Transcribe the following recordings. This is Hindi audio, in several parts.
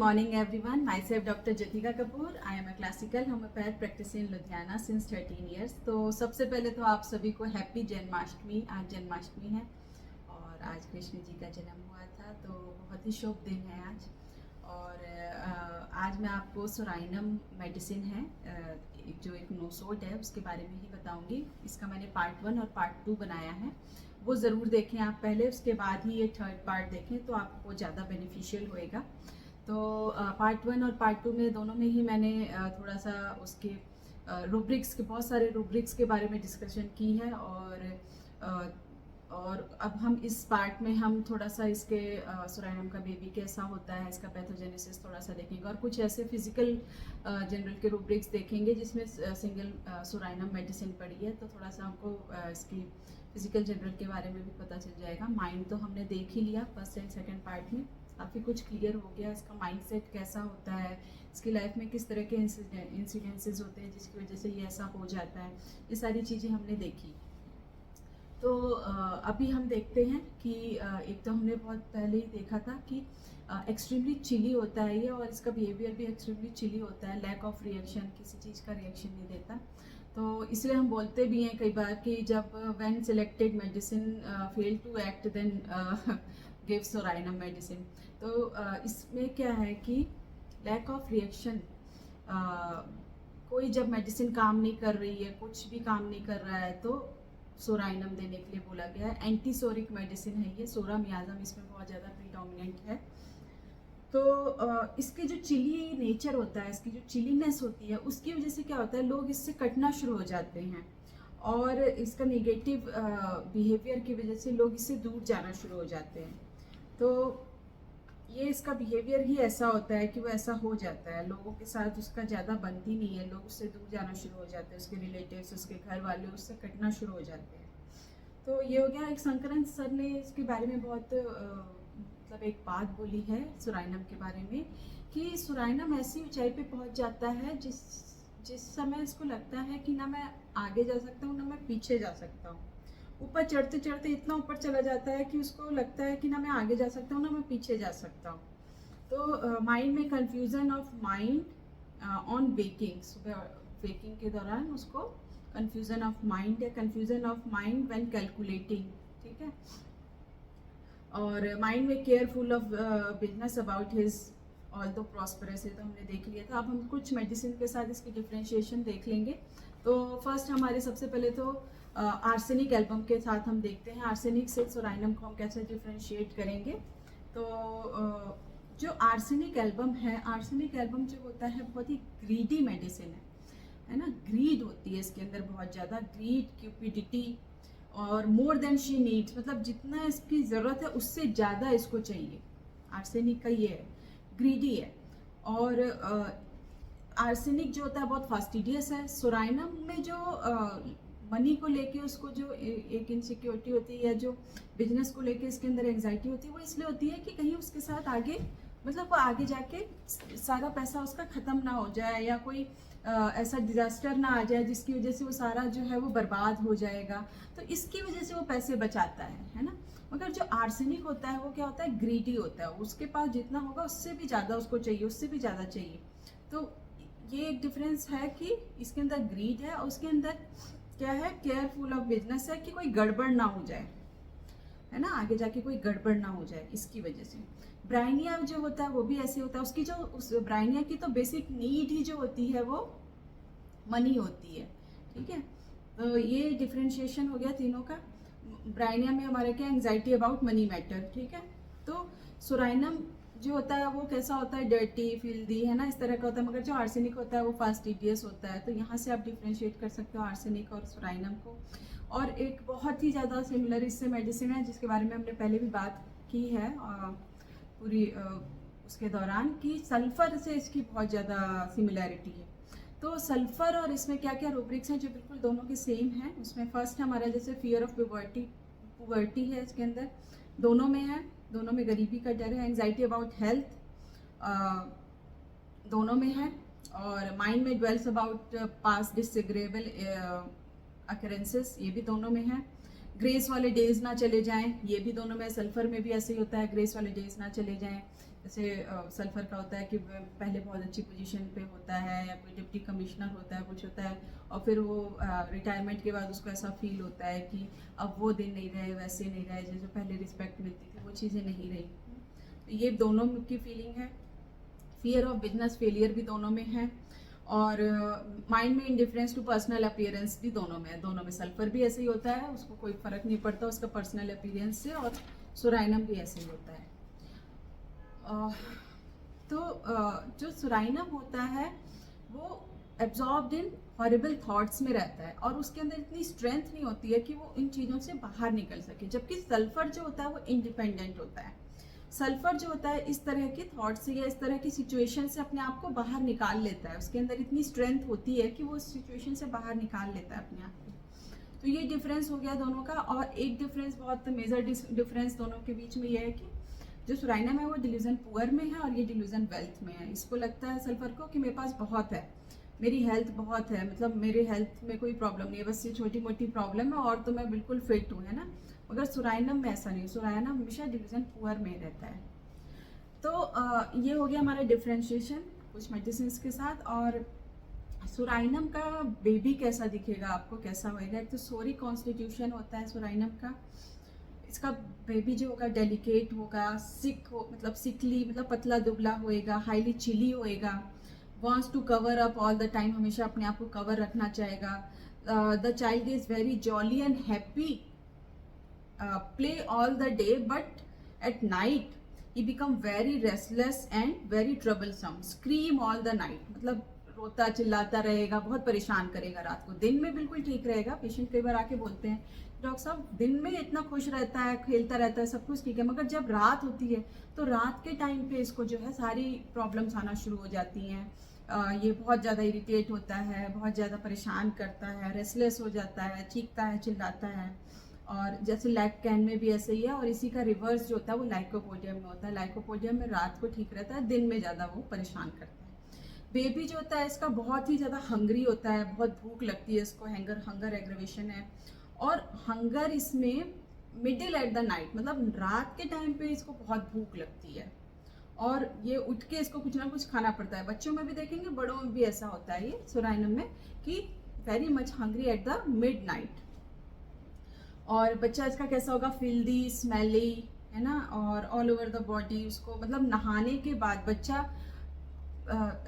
morning everyone. Myself Dr. Jyotika Kapoor. I am a classical homeopath practicing in Ludhiana since 13 years. तो सबसे पहले तो आप सभी को हैप्पी जन्माष्टमी। आज जन्माष्टमी है और आज कृष्ण जी का जन्म हुआ था, तो बहुत ही शुभ दिन है आज। और आज मैं आपको सोराइनम मेडिसिन है, जो एक नोसोट है, उसके बारे में ही बताऊंगी। इसका मैंने पार्ट 1 और पार्ट 2 बनाया है, वो ज़रूर देखें आप पहले, उसके बाद ही ये थर्ड पार्ट देखें तो आपको ज़्यादा बेनिफिशियल होएगा। तो पार्ट 1 और पार्ट 2 में दोनों में ही मैंने थोड़ा सा उसके रूब्रिक्स के, बहुत सारे रूब्रिक्स के बारे में डिस्कशन की है। और अब हम इस पार्ट में हम थोड़ा सा इसके सोराइनम का बेबी कैसा होता है, इसका पैथोजेनेसिस थोड़ा सा देखेंगे और कुछ ऐसे फिजिकल जनरल के रूब्रिक्स देखेंगे जिसमें सिंगल सोराइनम मेडिसिन पड़ी है, तो थोड़ा सा हमको इसकी फिजिकल जनरल के बारे में भी पता चल जाएगा। माइंड तो हमने देख ही लिया फर्स्ट एंड सेकंड पार्ट में, काफ़ी कुछ क्लियर हो गया। इसका माइंडसेट कैसा होता है, इसकी लाइफ में किस तरह के इंसिडेंसेस होते हैं जिसकी वजह से ये ऐसा हो जाता है, ये सारी चीज़ें हमने देखी। तो अभी हम देखते हैं कि एक तो हमने बहुत पहले ही देखा था कि एक्सट्रीमली चिली होता है ये, और इसका बिहेवियर भी एक्सट्रीमली चिली होता है, लैक ऑफ रिएक्शन, किसी चीज़ का रिएक्शन नहीं देता। तो इसलिए हम बोलते भी हैं कई बार कि जब when selected medicine fail to act then give psorinum medicine. तो इसमें क्या है कि लैक ऑफ रिएक्शन, कोई जब मेडिसिन काम नहीं कर रही है, कुछ भी काम नहीं कर रहा है, तो सोराइनम देने के लिए बोला गया है। एंटीसोरिक मेडिसिन है ये, सोरा मियाज़म इसमें बहुत ज़्यादा प्रीडोमिनेंट है। तो इसके जो चिली नेचर होता है, इसकी जो चिलीनेस होती है, उसकी वजह से क्या होता है, लोग इससे कटना शुरू हो जाते हैं, और इसका नेगेटिव बिहेवियर की वजह से लोग इससे दूर जाना शुरू हो जाते हैं। तो ये इसका बिहेवियर ही ऐसा होता है कि वो ऐसा हो जाता है, लोगों के साथ उसका ज़्यादा बनती नहीं है, लोग उससे दूर जाना शुरू हो जाते हैं, उसके रिलेटिव्स, उसके घर वाले उससे कटना शुरू हो जाते हैं। तो ये हो गया। एक संकरण सर ने इसके बारे में बहुत मतलब एक बात बोली है सोराइनम के बारे में, कि सोराइनम ऐसी ऊंचाई पे पहुंच जाता है जिस समय इसको लगता है कि ना मैं आगे जा सकता हूँ ना मैं पीछे जा सकता हूँ। ऊपर चढ़ते चढ़ते इतना ऊपर चला जाता है कि उसको लगता है कि ना मैं आगे जा सकता हूँ ना मैं पीछे जा सकता हूँ। तो माइंड में confusion of mind on waking, सुबह वेकिंग के दौरान उसको कन्फ्यूज़न ऑफ माइंड या confusion of mind when calculating, ठीक है। और माइंड में careful of business about his all दो प्रॉस्परस है, तो हमने देख लिया था। अब हम कुछ मेडिसिन के साथ इसकी डिफ्रेंशिएशन देख लेंगे। तो फर्स्ट हमारे सबसे पहले तो आर्सेनिक एल्बम के साथ हम देखते हैं आर्सेनिक से सोराइनम को हम कैसे डिफ्रेंशिएट करेंगे। तो जो आर्सेनिक एल्बम है, आर्सेनिक एल्बम जो होता है बहुत ही ग्रीडी मेडिसिन है ना, ग्रीड होती है इसके अंदर बहुत ज़्यादा, ग्रीड, क्यूपिडिटी और मोर देन शी नीड्स, मतलब जितना इसकी ज़रूरत है उससे ज़्यादा इसको चाहिए। आर्सेनिक का ये है, ग्रीडी है। और आर्सेनिक जो होता है बहुत फास्टिडियस है। सोराइनम में जो मनी को लेके उसको जो एक इनसिक्योरिटी होती है, या जो बिजनेस को लेके इसके अंदर एंजाइटी होती है, वो इसलिए होती है कि कहीं उसके साथ आगे, मतलब वो आगे जाके सारा पैसा उसका ख़त्म ना हो जाए, या कोई ऐसा डिज़ास्टर ना आ जाए जिसकी वजह से वो सारा जो है वो बर्बाद हो जाएगा। तो इसकी वजह से वो पैसे बचाता है ना। मगर जो आर्सेनिक होता है वो क्या होता है, ग्रीडी होता है, उसके पास जितना होगा उससे भी ज़्यादा उसको चाहिए, उससे भी ज़्यादा चाहिए। तो ये एक डिफरेंस है कि इसके अंदर ग्रीड है और उसके अंदर क्या है, केयरफुल ऑफ बिजनेस है, कि कोई गड़बड़ ना हो जाए, है ना, आगे जाके कोई गड़बड़ ना हो जाए इसकी वजह से। ब्राइनिया जो होता है वो भी ऐसे होता है, उसकी जो उस ब्राइनिया की तो बेसिक नीड ही जो होती है वो मनी होती है, ठीक है। तो ये डिफ्रेंशिएशन हो गया तीनों का। ब्राइनिया में हमारा क्या, एंजाइटी अबाउट मनी मैटर, ठीक है। तो सोराइनम जो होता है वो कैसा होता है, डर्टी, फिल्दी, है ना, इस तरह का होता है। मगर जो आर्सेनिक होता है वो फास्टिडियस होता है। तो यहाँ से आप डिफ्रेंशिएट कर सकते हो आर्सेनिक और सोराइनम को। और एक बहुत ही ज़्यादा सिमिलर इससे मेडिसिन है जिसके बारे में हमने पहले भी बात की है पूरी उसके दौरान, कि सल्फ़र से इसकी बहुत ज़्यादा सिमिलैरिटी है। तो सल्फ़र और इसमें क्या क्या रूब्रिक्स हैं जो बिल्कुल दोनों के सेम हैं। उसमें फर्स्ट हमारा जैसे फियर ऑफ पुवर्टी है इसके अंदर, दोनों में है, दोनों में गरीबी का डर है। एंजाइटी अबाउट हेल्थ दोनों में है। और माइंड में ड्वेल्स अबाउट पास्ट डिसएग्रेबल अकरेंसेस, ये भी दोनों में है। ग्रेस वाले डेज ना चले जाएं, ये भी दोनों में। सल्फर में भी ऐसे ही होता है, ग्रेस वाले डेज ना चले जाएं। जैसे सल्फ़र का होता है कि पहले बहुत अच्छी पोजीशन पे होता है, या कोई डिप्टी कमिश्नर होता है, कुछ होता है, और फिर वो रिटायरमेंट के बाद उसको ऐसा फील होता है कि अब वो दिन नहीं रहे, वैसे नहीं रहे, जैसे पहले रिस्पेक्ट मिलती थी वो चीज़ें नहीं रही। तो ये दोनों की फीलिंग है। फियर ऑफ बिजनेस फेलियर भी दोनों में है, और माइंड में इंडिफरेंस टू पर्सनल अपीयरेंस भी दोनों में है। दोनों में सल्फर भी ऐसे ही होता है, उसको कोई फ़र्क नहीं पड़ता उसका पर्सनल अपीयरेंस से, और सुराइनम भी ऐसे ही होता है। तो जो सुराइनम होता है वो एब्जॉर्ब्ड इन हॉरिबल थॉट्स में रहता है, और उसके अंदर इतनी स्ट्रेंथ नहीं होती है कि वो इन चीज़ों से बाहर निकल सके। जबकि सल्फर जो होता है वो इंडिपेंडेंट होता है। सल्फर जो होता है इस तरह के थॉट से या इस तरह की सिचुएशन से अपने आप को बाहर निकाल लेता है, उसके अंदर इतनी स्ट्रेंथ होती है कि वो उस सिचुएशन से बाहर निकाल लेता है अपने आप को। तो ये डिफरेंस हो गया दोनों का। और एक डिफरेंस, बहुत मेजर डिफरेंस दोनों के बीच में ये है कि जो सुराइनम है वो डिल्यूजन पुअर में है और ये डिल्यूजन वेल्थ में है। इसको लगता है सल्फर को कि मेरे पास बहुत है, मेरी हेल्थ बहुत है, मतलब मेरे हेल्थ में कोई प्रॉब्लम नहीं है, बस ये छोटी मोटी प्रॉब्लम है और तो मैं बिल्कुल फिट हूँ, है ना। मगर सुराइनम में ऐसा नहीं, सुराइनम हमेशा डिवीजन पुअर में रहता है। तो ये हो गया हमारा डिफ्रेंशिएशन कुछ मेडिसिन के साथ। और सुराइनम का बेबी कैसा दिखेगा, आपको कैसा होएगा? एक तो सोरी कॉन्स्टिट्यूशन होता है सुराइनम का। इसका बेबी जो होगा डेलिकेट होगा, सिक हो, मतलब सिकली, मतलब पतला दुबला होएगा, हाईली चिली होएगा, wants to cover up all the time, हमेशा अपने आप को कवर रखना चाहेगा। The child is very jolly and happy, play all the day, but at night he become very restless and very troublesome, scream all the night, मतलब रोता चिल्लाता रहेगा, बहुत परेशान करेगा रात को। दिन में बिल्कुल ठीक रहेगा। पेशेंट कई बार आके बोलते हैं डॉक्टर साहब दिन में इतना खुश रहता है, खेलता रहता है, सब कुछ ठीक है, मगर जब रात होती है तो रात के टाइम पे इसको जो है सारी प्रॉब्लम्स आना शुरू हो जाती हैं। ये बहुत ज़्यादा इरिटेट होता है, बहुत ज़्यादा परेशान करता है, रेस्टलेस हो जाता है, चीखता है, चिल्लाता है। और जैसे लैक्टैन में भी ऐसे ही है। और इसी का रिवर्स जो होता है वो लाइकोपोडियम में होता है। लाइकोपोडियम में रात को ठीक रहता है, दिन में ज़्यादा वो परेशान करता है। बेबी जो होता है इसका बहुत ही ज़्यादा हंग्री होता है, बहुत भूख लगती है इसको, हंगर एग्रेवेशन है। और हंगर इसमें मिडिल एट द नाइट, मतलब रात के टाइम पे इसको बहुत भूख लगती है और ये उठ के इसको कुछ ना कुछ खाना पड़ता है। बच्चों में भी देखेंगे, बड़ों में भी ऐसा होता है ये सुराइनम में, कि very much hungry at the mid night. और बच्चा इसका कैसा होगा? फिल्दी, स्मेली, है ना, और ऑल ओवर द बॉडी। उसको मतलब नहाने के बाद बच्चा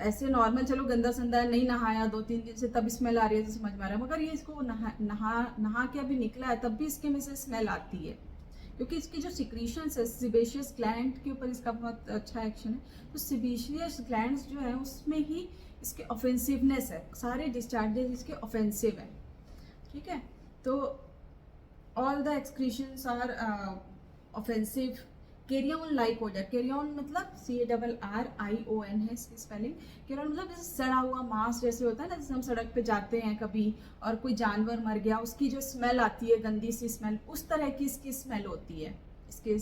ऐसे नॉर्मल, चलो गंदा संदा नहीं नहाया 2-3 दिन से, तब स्मेल आ रही है तो समझ में आ रहा है, मगर ये इसको नहा के अभी निकला है तब भी इसके में से स्मेल आती है, क्योंकि इसकी जो सिक्रीशंस है, सिबेशियस ग्लैंड के ऊपर इसका बहुत अच्छा एक्शन है। तो सिबेशियस ग्लैंड्स जो है उसमें ही इसके ऑफेंसिवनेस है, सारे डिस्चार्जेस इसके ऑफेंसिव है, ठीक है। तो all the excretions are offensive, carrion like odor। carrion मतलब CARRION है इसकी स्पेलिंग। carrion मतलब जैसे सड़ा हुआ मांस जैसे होता है ना, जैसे हम सड़क पे जाते हैं कभी और कोई जानवर मर गया, उसकी जो स्मेल आती है, गंदी सी स्मेल, उस तरह की इसकी स्मेल होती है इसके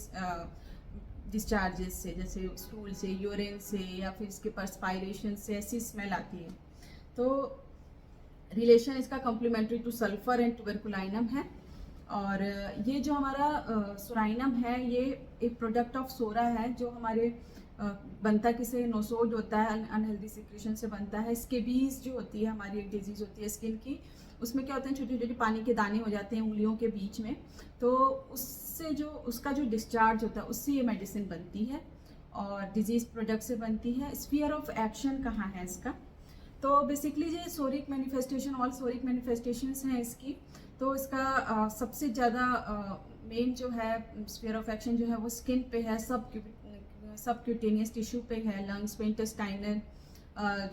डिस्चार्जेस से, जैसे स्टूल से, यूरिन से, या फिर इसके परस्पायरेशन से ऐसी स्मेल आती है। तो रिलेशन इसका कॉम्प्लीमेंट्री टू सल्फर एंड ट्यूबरकुलाइनम है। और ये जो हमारा सुराइनम है ये एक प्रोडक्ट ऑफ सोरा है, जो हमारे बनता किसे नोसोड होता है, अनहेल्दी सिक्रेशन से बनता है। स्केबीज जो होती है हमारी एक डिजीज़ होती है स्किन की, उसमें क्या होते हैं, छोटे छोटे पानी के दाने हो जाते हैं उंगलियों के बीच में, तो उससे जो उसका जो डिस्चार्ज होता है उससे ये मेडिसिन बनती है और डिजीज़ प्रोडक्ट से बनती है। स्फीयर ऑफ एक्शन कहाँ है इसका? तो बेसिकली ये सोरिक मैनिफेस्टेशन, ऑल सोरिक मैनिफेस्टेशंस हैं इसकी। तो इसका सबसे ज़्यादा मेन जो है स्फीयर ऑफ एक्शन जो है वो स्किन पे है, सब क्यूटेनियस टिश्यू पे है, लंग्स पे, इंटेस्टाइनल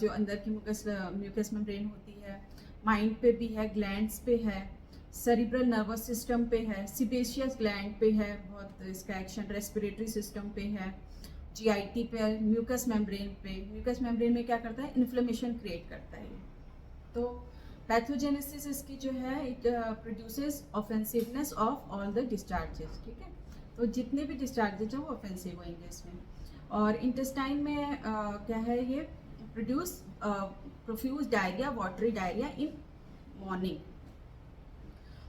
जो अंदर की म्यूकस मेम्ब्रेन होती है, माइंड पे भी है, ग्लैंड्स पे है, सेरिब्रल नर्वस सिस्टम पे है, सिबेशियस ग्लैंड पे है बहुत इसका एक्शन, रेस्पिरेटरी सिस्टम पे है, GIT पे, म्यूकस मेम्ब्रेन पे। म्यूकस मेम्ब्रेन में क्या करता है? इन्फ्लेमेशन क्रिएट करता है। तो पैथोजेनेसिस इसकी जो है, it produces offensiveness of all the discharges, ठीक है। तो जितने भी डिस्चार्जेस हैं वो ऑफेंसिव होंगे इसमें। और इंटेस्टाइन में क्या है, ये produce profuse diarrhoea, watery diarrhoea in morning.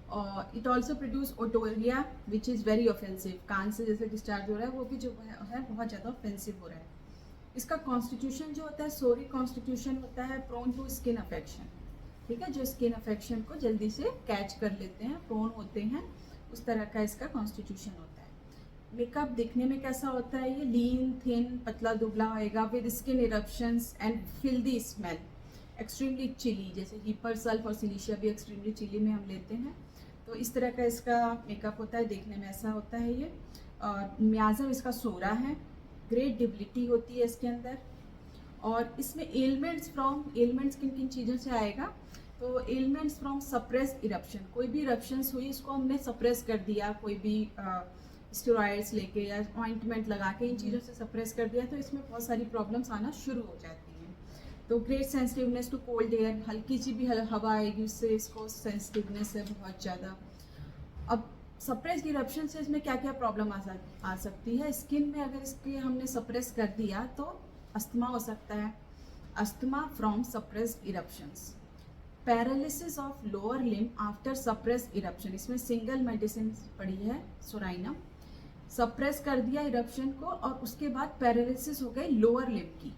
और it also produce otorrhoea which is very offensive, कान से जैसे डिस्चार्ज हो रहा है वो भी जो है बहुत ज़्यादा ऑफेंसिव हो रहा है। इसका कॉन्स्टिट्यूशन जो होता है सोरिक कॉन्स्टिट्यूशन होता है, प्रोन टू स्किन अफेक्शन, ठीक है, जो स्किन अफेक्शन को जल्दी से कैच कर लेते हैं, प्रोन होते हैं, उस तरह का इसका कॉन्स्टिट्यूशन होता है। मेकअप दिखने में कैसा होता है, ये लीन थिन पतला दुबला होएगा with skin eruptions and filthy smell, extremely chilly, जैसे हीपर सल्फ और सिलिशिया भी एक्सट्रीमली चिली में हम लेते हैं। तो इस तरह का इसका मेकअप होता है, देखने में ऐसा होता है ये। और मियाज़म इसका सोरा है, ग्रेट डिबिलिटी होती है इसके अंदर। और इसमें एलिमेंट्स किन किन चीज़ों से आएगा, तो एलिमेंट्स फ्रॉम सप्रेस इरप्शन, कोई भी इरप्शंस हुई इसको हमने सप्रेस कर दिया, कोई भी स्टेरॉइड्स लेके या ऑइंटमेंट लगा के इन चीज़ों से सप्रेस कर दिया, तो इसमें बहुत सारी प्रॉब्लम्स आना शुरू हो जाती हैं। तो great sensitiveness to cold air, हल्की सी भी हवा आएगी उससे इसको सेंसिटिवनेस है बहुत ज़्यादा। अब सप्रेस इरप्शन से इसमें क्या क्या प्रॉब्लम आ सकती है, स्किन में अगर इसके हमने सप्रेस कर दिया तो अस्थमा हो सकता है, asthma from suppress eruptions. Paralysis of lower limb after suppress eruption, इसमें सिंगल मेडिसिन पड़ी है सोराइनम, सप्रेस कर दिया इरप्शन को और उसके बाद पैरालिसिस हो गई लोअर लिम्ब की,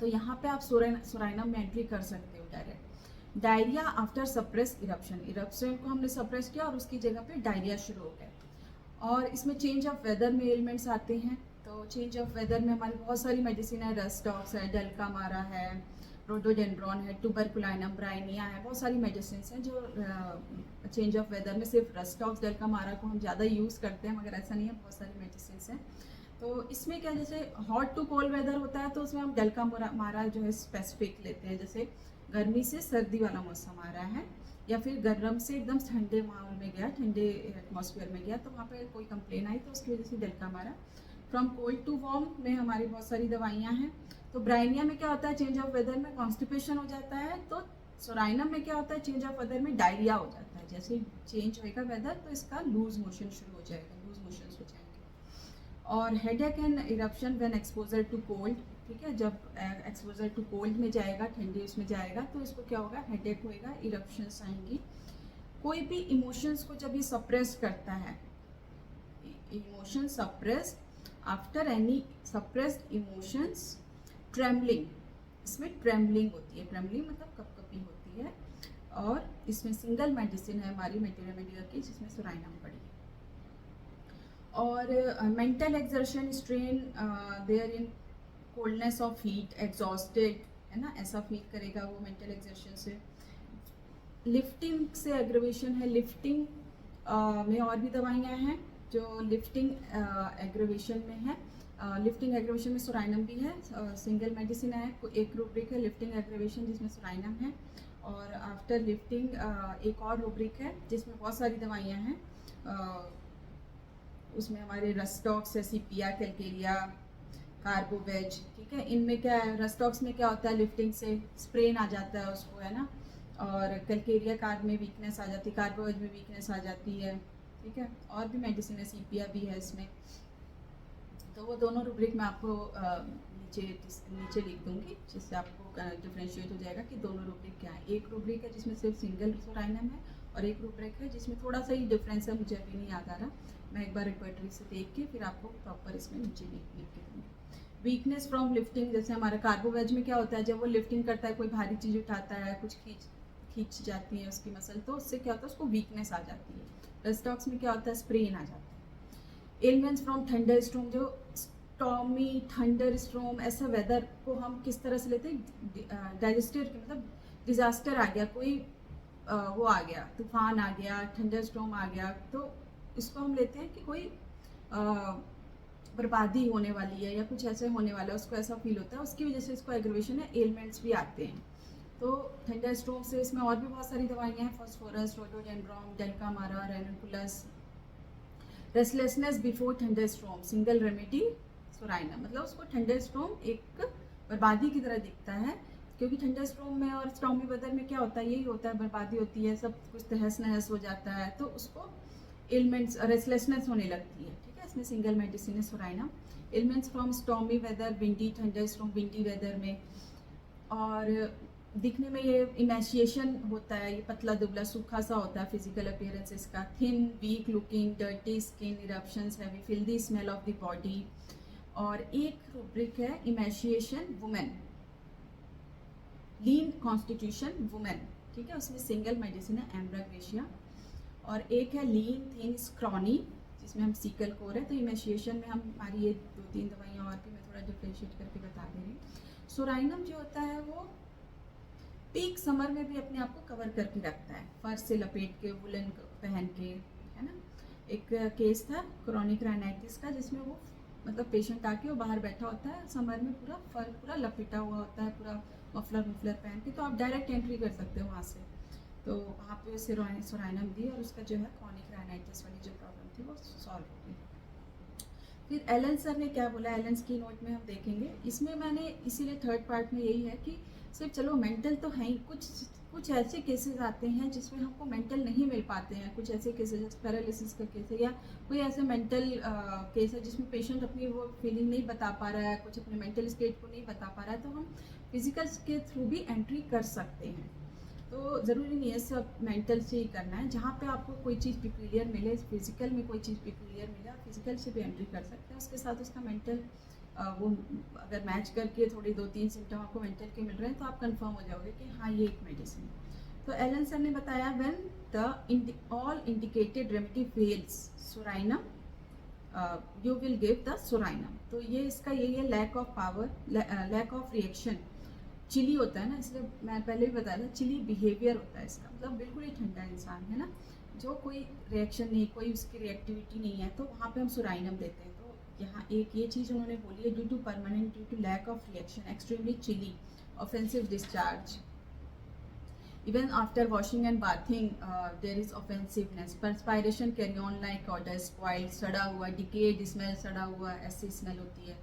तो यहाँ पे आप सोराइनम में एंट्री कर सकते हो direct. Diarrhoea after suppress eruption को हमने सप्रेस किया और उसकी जगह पे डायरिया शुरू हो गया। और इसमें चेंज ऑफ वेदर में एलिमेंट्स आते हैं, तो चेंज ऑफ वेदर में हमारी बहुत सारी मेडिसिन है, रस्टॉक्स है, डेल्कामारा है, रोडोडेंड्रॉन है, टुबरकुलाइनम, ब्राइनिया है, बहुत सारी मेडिसिन हैं जो चेंज ऑफ वेदर में सिर्फ रस्टॉक्स डेल्कामारा को हम ज़्यादा यूज़ करते हैं, मगर ऐसा नहीं है, बहुत सारी मेडिसिन हैं। तो इसमें क्या, जैसे हॉट टू कोल्ड वेदर होता है तो उसमें हम डेल्कामारा जो है स्पेसिफिक लेते हैं, जैसे गर्मी से सर्दी वाला मौसम आ रहा है या फिर गर्म से एकदम ठंडे माहौल में गया, ठंडे एटमॉस्फेयर में गया, तो वहाँ पे कोई कंप्लेन आई तो उसकी वजह से डेल्कामारा। फ्रॉम कोल्ड टू वार्म में हमारी बहुत सारी दवाइयाँ हैं। तो ब्राइनिया में क्या होता है, चेंज ऑफ वेदर में कॉन्स्टिपेशन हो जाता है, तो सोराइनम में क्या होता है, चेंज ऑफ वेदर में डायरिया हो जाता है, जैसे चेंज होएगा वेदर तो इसका लूज मोशन शुरू हो जाएगा, लूज मोशन हो जाएंगे। और headache and eruption when exposure to cold, ठीक है, जब एक्सपोजर टू कोल्ड में जाएगा, ठंडे उसमें जाएगा तो इसको क्या होगा, हेडेक होएगा, इरप्शंस आएंगी। कोई भी इमोशंस को जब ये सप्रेस करता है, emotion suppress after any suppressed emotions, trembling, इसमें ट्रेमलिंग होती है, ट्रेमलिंग मतलब कपकपी होती है। और इसमें सिंगल मेडिसिन है हमारी मेटेरिया की जिसमें सोराइनम पड़ी है। और mental exertion, strain there in coldness of heat, exhausted, है ना, ऐसा फील करेगा वो मेंटल एक्सर्शन से। लिफ्टिंग से एग्रेवेशन है, लिफ्टिंग में और भी दवाइयाँ हैं जो लिफ्टिंग एग्रेवेशन में है। लिफ्टिंग एग्रेवेशन में सोराइनम भी है, सिंगल मेडिसिन है, एक रूब्रिक है लिफ्टिंग एग्रेवेशन जिसमें सोराइनम है। और आफ्टर लिफ्टिंग एक और रूब्रिक है जिसमें बहुत सारी दवाइयाँ हैं, उसमें हमारे रस्टॉक्स है, सीपिया, कैलकेरिया, कार्बोवेज, ठीक है। इनमें क्या है, रस्टॉक्स में क्या होता है, लिफ्टिंग से स्प्रेन आ जाता है उसको, है ना, और कैलकेरिया कार्ब में वीकनेस आ जाती है, कार्बोवेज में वीकनेस आ जाती है, ठीक है। और भी मेडिसिन है, सीपिया भी है इसमें। तो वो दोनों रूब्रिक मैं आपको नीचे लिख दूंगी, जिससे आपको डिफ्रेंशिएट हो जाएगा कि दोनों रूब्रिक क्या है। एक रूब्रिक है जिसमें सिर्फ सिंगल सोराइनम है और एक रूब्रिक है जिसमें थोड़ा सा ही डिफरेंस है, मुझे अभी नहीं याद आ रहा, मैं एक बार रिपोर्टरी से देख के फिर आपको प्रॉपर इसमें नीचे लिख के दूँगी। वीकनेस फ्रॉम लिफ्टिंग, जैसे हमारा कार्बोवेज में क्या होता है, जब वो लिफ्टिंग करता है, कोई भारी चीज़ उठाता है, कुछ खींच जाती है उसकी मसल, तो उससे क्या होता है, उसको वीकनेस आ जाती है। रस्टॉक्स में क्या होता है, स्प्रेन आ जाता है। एलिमेंट्स फ्रॉम थंडर स्टॉर्म, जो स्टॉर्मी थंडर स्टॉर्म, ऐसा वेदर को हम किस तरह से लेते हैं, डाइजेस्टिव मतलब डिजास्टर आ गया, कोई वो आ गया, तूफान आ गया, थंडर स्टॉर्म आ गया, तो इसको हम लेते हैं कि कोई बर्बादी होने वाली है या कुछ ऐसे होने वाला है, उसको ऐसा फील होता है, उसकी वजह से इसको एग्रेवेशन है, एलिमेंट्स भी आते हैं। तो थंडर स्टॉर्म से इसमें और भी बहुत सारी दवाइयाँ हैं, phosphorus, rhododendron, डेल्कामारा, रेनकुलस। Restlessness before thunder storm, single remedy psorinum, मतलब उसको थंडर स्टॉर्म एक बर्बादी की तरह दिखता है, क्योंकि थंडर स्टॉर्म में और स्टॉर्मी वेदर में क्या होता है, यही होता है, बर्बादी होती है, सब कुछ तहस नहस हो जाता है, तो उसको एलिमेंट्स रेस्टलेसनेस होने लगती है, ठीक है। इसमें सिंगल मेडिसिन है psorinum. Elements from stormy weather, windy, thunder storm windy weather में। और दिखने में ये इमेशिएशन होता है, ये पतला दुबला सूखा सा होता है फिजिकल अपीयरेंस इसका, thin weak looking, dirty skin, eruptions, heavy filthy smell of the body. और एक रूब्रिक है emaciation women, lean constitution women, ठीक है, उसमें सिंगल मेडिसिन है एम्ब्राग्रेशिया। और एक है लीन थिन स्क्रॉनी, जिसमें हम सीकल कोर है। तो इमेशिएशन में हम हमारी ये 2-3 दवाइयाँ और भी मैं थोड़ा डिफ्रेंशिएट करके बता दे रही हूँ। सोराइनम जो होता है वो पीक समर में भी अपने आप को कवर करके रखता है, फर से लपेट के, वुलन पहन के, है ना। एक केस था क्रॉनिक राइनाइटिस का, जिसमें वो मतलब पेशेंट आके वो बाहर बैठा होता है समर में, पूरा फर पूरा लपेटा हुआ होता है, पूरा मफलर पहन के, तो आप डायरेक्ट एंट्री कर सकते हो वहाँ से। तो वहाँ पे सोराइनम दी और उसका जो है क्रॉनिक राइनाइटिस वाली जो प्रॉब्लम थी वो सॉल्व हो गई। फिर एलन सर ने क्या बोला, एलन की नोट में हम देखेंगे। इसमें मैंने इसीलिए थर्ड पार्ट में यही है कि सिर्फ चलो मेंटल तो है ही, कुछ ऐसे केसेस आते हैं जिसमें हमको मेंटल नहीं मिल पाते हैं। कुछ ऐसे केसेस जैसे पैरालिसिस का केस है, या कोई ऐसे मेंटल केस है जिसमें पेशेंट अपनी वो फीलिंग नहीं बता पा रहा है, कुछ अपने मेंटल स्टेट को नहीं बता पा रहा है, तो हम फिजिकल के थ्रू भी एंट्री कर सकते हैं। तो ज़रूरी नहीं है सब मेंटल से ही करना है। जहाँ पे आपको कोई चीज़ पिक्यूलियर मिले, फिजिकल में कोई चीज़ पिक्यूलियर मिले, आप फिजिकल से भी एंट्री कर सकते हैं। उसके साथ उसका मेंटल वो अगर मैच करके थोड़ी 2-3 सिम्टम आपको मेंटल के मिल रहे हैं तो आप कंफर्म हो जाओगे कि हाँ ये एक मेडिसिन है। तो एलन सर ने बताया when the all indicated remedy fails psorinum you will give the psorinum. तो ये इसका यही है, lack of power, lack of reaction. Chilly होता है ना, इसलिए मैं पहले भी बताया था, चिली बिहेवियर होता है इसका, मतलब बिल्कुल ही ठंडा इंसान है ना, जो कोई रिएक्शन नहीं, कोई उसकी रिएक्टिविटी नहीं है, तो वहाँ पे हम सोराइनम देते हैं। तो यहाँ एक ये चीज़ उन्होंने बोली है, due to permanent, due to lack of reaction, extremely chilly, offensive discharge, even after washing and bathing there is offensiveness, perspiration carry on like odor, spoiled, सड़ा हुआ, decayed smell, सड़ा हुआ ऐसी स्मेल होती है।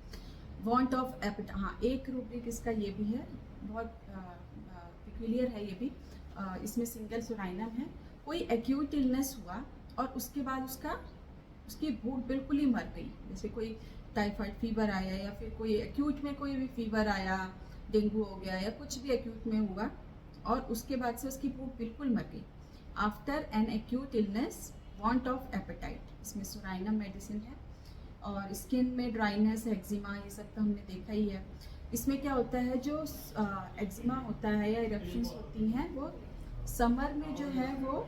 want of appetite, हाँ एक रूब्रिक इसका ये भी है, बहुत पिक्यूलियर है ये भी। इसमें सिंगल सोराइनम है। कोई एक्यूट इलनेस हुआ और उसके बाद उसकी भूख बिल्कुल ही मर गई, जैसे कोई टाइफाइड फीवर आया, या फिर कोई एक्यूट में कोई भी फीवर आया, डेंगू हो गया, या कुछ भी एक्यूट में हुआ और उसके बाद से उसकी भूख बिल्कुल मर गई। After an acute illness, want of appetite, इसमें सोराइनम मेडिसिन है। और स्किन में ड्राइनेस, एक्जिमा, ये सब तो हमने देखा ही है। इसमें क्या होता है, जो एक्जिमा होता है या इरप्शंस होती हैं वो समर में जो है वो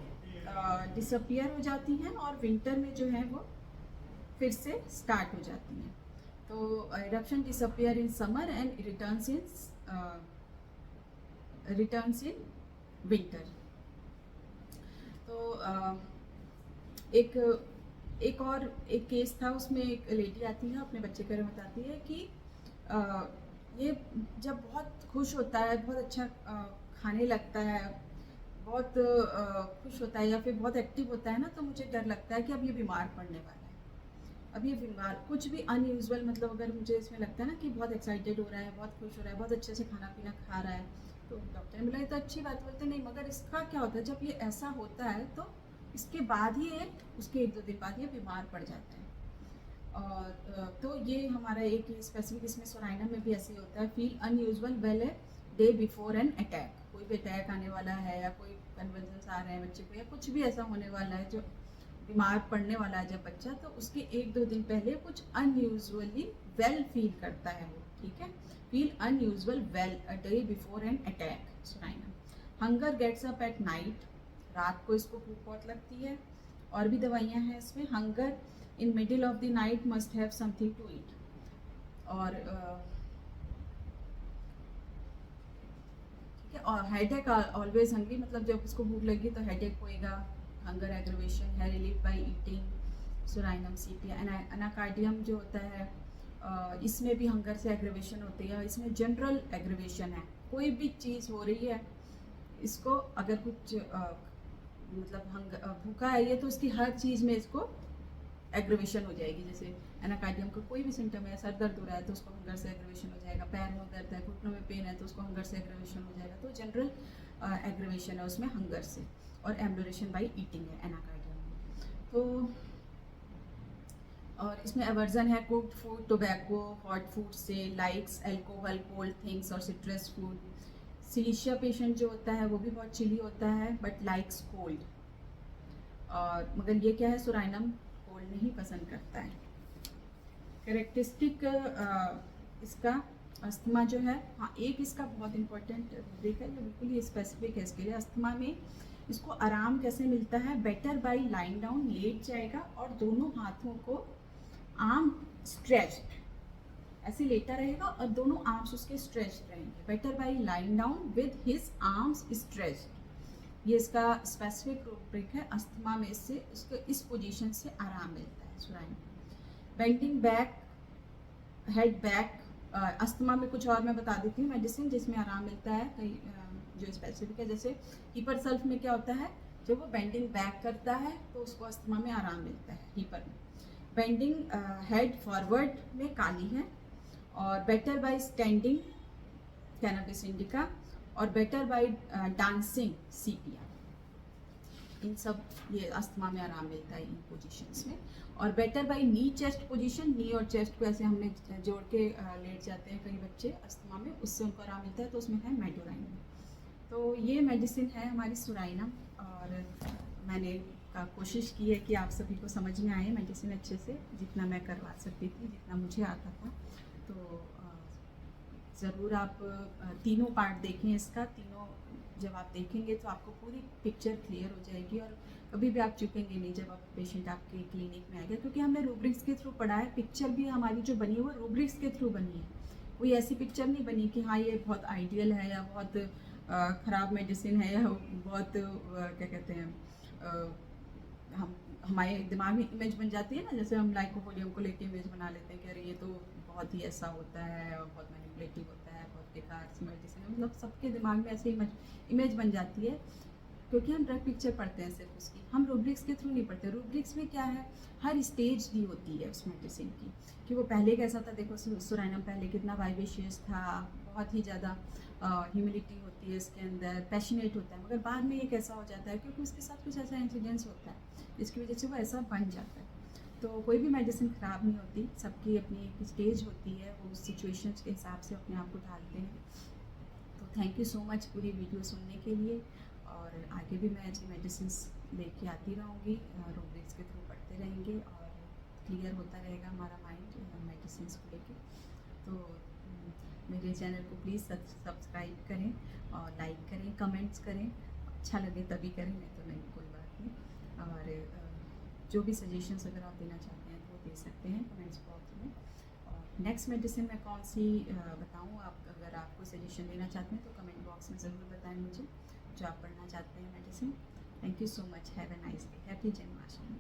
डिसअपियर हो जाती हैं, और विंटर में जो है वो फिर से स्टार्ट हो जाती हैं। तो eruption disappear in summer and returns in winter. तो एक और एक केस था, उसमें एक लेडी आती है, अपने बच्चे के बारे में बताती है कि ये जब बहुत खुश होता है, बहुत अच्छा खाने लगता है, बहुत खुश होता है, या फिर बहुत एक्टिव होता है ना, तो मुझे डर लगता है कि अब ये बीमार पड़ने वाला है। अब ये बीमार, कुछ भी अनयूजुअल, मतलब अगर मुझे इसमें लगता है ना कि बहुत एक्साइटेड हो रहा है, बहुत खुश हो रहा है, बहुत अच्छे से खाना पीना खा रहा है, तो डॉक्टर ने बोला ये तो अच्छी बात, बोलते नहीं, मगर इसका क्या होता है, जब ये ऐसा होता है तो इसके बाद ही उसके 1-2 दिन बाद ये बीमार पड़ जाता है। और तो ये हमारा एक स्पेसिफिक, इसमें सोराइनम में भी ऐसे ही होता है। Feel unusual well day before an attack, कोई भी अटैक आने वाला है, या कोई कन्वर्जन्स आ रहे हैं बच्चे को, या कुछ भी ऐसा होने वाला है जो बीमार पड़ने वाला है जब बच्चा, तो उसके 1-2 दिन पहले कुछ अनयूजुअली वेल फील करता है वो, ठीक है। Feel unusual well a day before an attack, psorinum. Hunger gets up at night, रात को इसको भूख बहुत लगती है। और भी दवाइयाँ हैं इसमें। Hunger in middle of the night, must have something to eat. और ठीक है। और हेडेक, ऑलवेज हंग्री, मतलब जब उसको भूख लगी तो हेडेक होएगा। हंगर एग्रेवेशन है, relief by eating, psorinum sepia. Anacardium जो होता है, इसमें भी हंगर से एग्रेवेशन होती है। इसमें जनरल एग्रेवेशन है, कोई भी चीज़ हो रही है, इसको अगर कुछ मतलब भूखा है ये, तो उसकी हर चीज़ में इसको एग्रेवेशन हो जाएगी। जैसे एनाकार्डियम का कोई भी सिम्टम है, सर दर्द हो रहा है तो उसको हंगर से एग्रेवेशन हो जाएगा, पैर में दर्द है, घुटनों में पेन है तो उसको हंगर से एग्रेवेशन हो जाएगा। तो जनरल एग्रेवेशन है उसमें हंगर से। और एम्बुलेशन बाई ईटिंग है एनाकार्डियम में। तो और इसमें एवर्जन है cooked food, tobacco, hot food से, लाइक्स एल्कोहल, कोल्ड थिंग्स और सिट्रस फूड। सिलिशिया पेशेंट जो होता है वो भी बहुत चिली होता है बट लाइक्स कोल्ड, और मगर ये क्या है, सोराइनम कोल्ड नहीं पसंद करता है। कैरेक्टरिस्टिक इसका अस्थमा जो है, हाँ एक इसका बहुत इंपॉर्टेंट ब्रेक है, ये बिल्कुल ही स्पेसिफिक है इसके लिए। अस्थमा में इसको आराम कैसे मिलता है, बेटर बाय लाइंग डाउन, लेट जाएगा और दोनों हाथों को आर्म स्ट्रेच्ड, ऐसे लेटा रहेगा और दोनों आर्म्स उसके स्ट्रेच्ड रहेंगे। Better by lying down with his arms stretched, ये इसका स्पेसिफिक ब्रेक है। अस्थमा में इससे इसको इस पोजीशन से आराम मिलता है psorinum. Bending back, head back, asthma में कुछ और मैं बता देती हूँ मेडिसिन जिसमें आराम मिलता है, कई जो स्पेसिफिक है। जैसे हीपर सल्फ में क्या होता है, जब वो बेंडिंग बैक करता है तो उसको अस्थमा में आराम मिलता है हीपर में। बेंडिंग हेड फॉरवर्ड में काली है, और better bye standing cannabis indica, और बेटर बाय डांसिंग सीपिया। इन सब ये अस्थमा में आराम मिलता है इन पोजीशंस में। और बेटर बाय नी चेस्ट पोजीशन, नी और चेस्ट को ऐसे हमने जोड़ के लेट जाते हैं कई बच्चे अस्थमा में, उससे उनको आराम मिलता है, तो उसमें है मेडोराइनम। तो ये मेडिसिन है हमारी सोराइनम, और मैंने कोशिश की है कि आप सभी को समझ में आए मेडिसिन अच्छे से, जितना मैं करवा सकती थी, जितना मुझे आता था। तो ज़रूर आप तीनों पार्ट देखें इसका, तीनों जब आप देखेंगे तो आपको पूरी पिक्चर क्लियर हो जाएगी, और कभी भी आप चुकेंगे नहीं जब आप पेशेंट आपके क्लिनिक में आएगा, क्योंकि हमने रूब्रिक्स के थ्रू पढ़ा है। पिक्चर भी हमारी जो बनी है वो रूब्रिक्स के थ्रू बनी है, कोई ऐसी पिक्चर नहीं बनी कि हाँ ये बहुत आइडियल है या बहुत ख़राब मेडिसिन है या बहुत क्या कहते हैं, हम हमारे दिमाग में इमेज बन जाती है ना, जैसे हम लाइकोपोडियम को लेके इमेज बना लेते हैं कि अरे ये तो बहुत ही ऐसा होता है और बहुत मैनिपुलेटिव होता है, बहुत बेकार मेडिसिन है, मतलब सबके दिमाग में ऐसे इमेज बन जाती है, क्योंकि हम ड्रग पिक्चर पढ़ते हैं सिर्फ उसकी, हम रूब्रिक्स के थ्रू नहीं पढ़ते। रूब्रिक्स में क्या है, हर स्टेज दी होती है उस मेडिसिन की, कि वो पहले कैसा था, देखो सोराइनम पहले कितना वाइवेशियस था, बहुत ही ज़्यादा ह्यूमिलिटी होती है इसके अंदर, पैशनेट होता है, मगर बाद में ये कैसा हो जाता है, क्योंकि उसके साथ कुछ ऐसा इंसिडेंस होता है जिसकी वजह से वो ऐसा बन जाता है। तो कोई भी मेडिसिन ख़राब नहीं होती, सबकी अपनी एक स्टेज होती है, वो उस सिचुएशंस के हिसाब से अपने आप को ढालते हैं। तो थैंक यू सो मच पूरी वीडियो सुनने के लिए, और आगे भी मैं ऐसी मेडिसिन लेके आती रहूँगी, रूब्रिक्स के थ्रू पढ़ते रहेंगे और क्लियर होता रहेगा हमारा माइंड मेडिसिन को लेके। तो मेरे चैनल को प्लीज़ सब्सक्राइब करें और लाइक करें, कमेंट्स करें, अच्छा लगे तभी करें, नहीं तो नहीं, कोई बात नहीं। और जो भी सजेशंस अगर आप देना चाहते हैं तो वो दे सकते हैं कमेंट्स बॉक्स में। और नेक्स्ट मेडिसिन मैं कौन सी बताऊँ, आप अगर आपको सजेशन देना चाहते हैं तो कमेंट बॉक्स में ज़रूर बताएं मुझे, जो आप पढ़ना चाहते हैं medicine. Thank you so much, have a nice day, happy Janmashtami.